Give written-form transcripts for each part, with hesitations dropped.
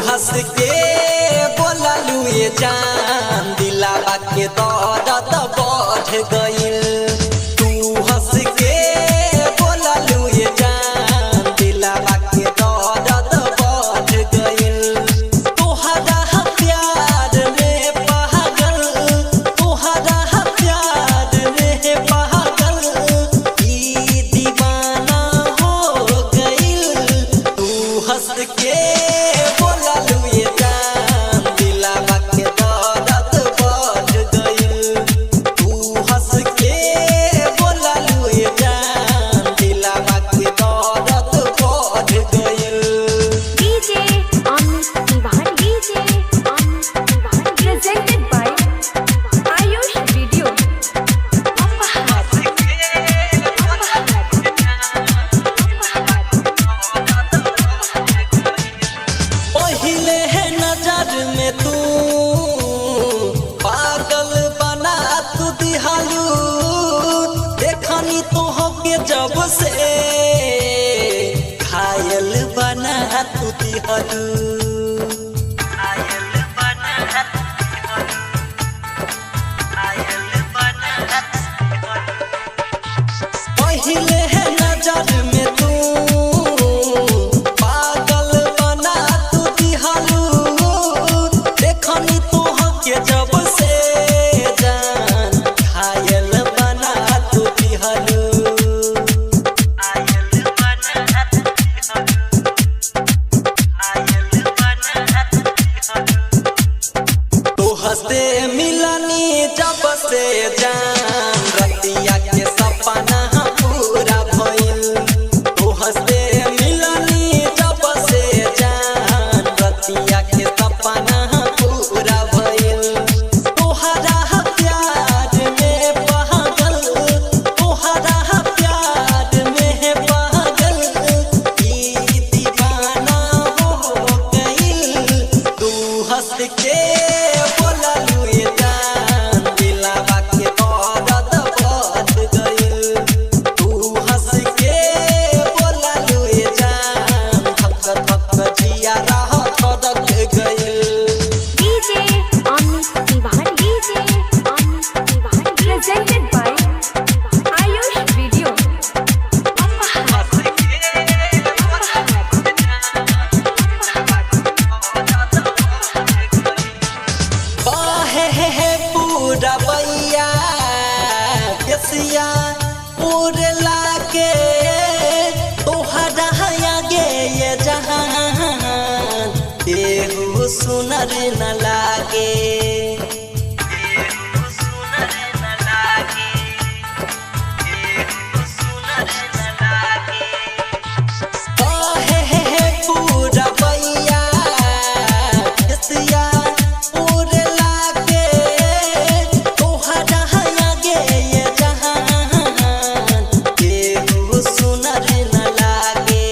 हंस के बोललू ये जान दिलावा के दर्द बढ़ गइल। तू हंस के बोललू ये जान दिलावा के दर्द बढ़ गइल। तोहरा प्यार में पागल, तोहरा प्यार में पागल ई दीवाना हो गइल। तू हंस के तू पागल बना तू दिहालू देखनी तो होके जब से घायल बना तू दिहालू। पहले है नजर में तू पागल बना तू दिहालू देखनी तो के जब से जान घायल बना तू दिहालू। तो हंसते मिलनी जब से जान रतिया के सपना पूरा भइल। तो हंसते मिलनी जब से जान रतिया के सपना पूरा भइल। तोहरा प्यार में पागल, तोहरा प्यार में पागल ई दीवाना हो गइल। तू हंस के बोललू ये जान दिलावा के दर्द बढ़ गइल। तू हंस के बोललू ये जान धक धक जिया रह धड़क गइल। Presented by Ayush Video. बाहे है पूरा बैया केसिया पूरे लागे तोहरा आगे ये जहान देहु सुनर न लागे। पूरा बैया केसिया पूरे लागे तोहरा आगे ये जहान केहू सुनर न लागे।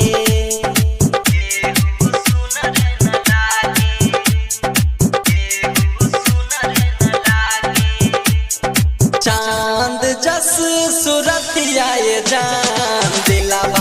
चांद जस सूरतिया ये जान दिलावा